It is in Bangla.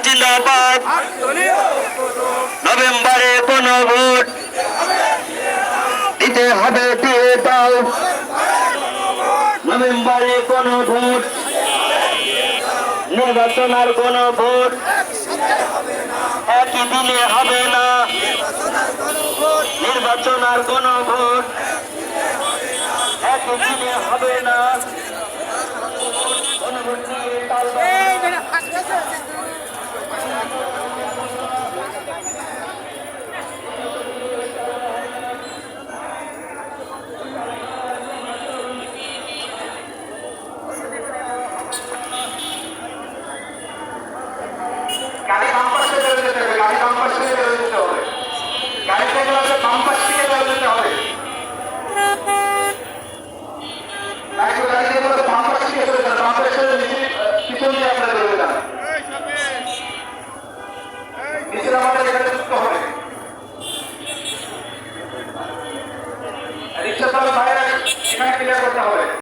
জিন্দাবাদ। নভেম্বরে কোন ভোট দিতে হবে, দিয়ে দাও। নভেম্বরে কোন ভোট, নির্বাচন আর কোন ভোট একই দিনে হবে না। নির্বাচন আর কোন ভোট একই দিনে হবে না। গাড়ি বাম পাশে চলে যেতে হবে, গাড়ি বাম পাশে চলে যেতে হবে, গাড়ি থেকে বাম পাশে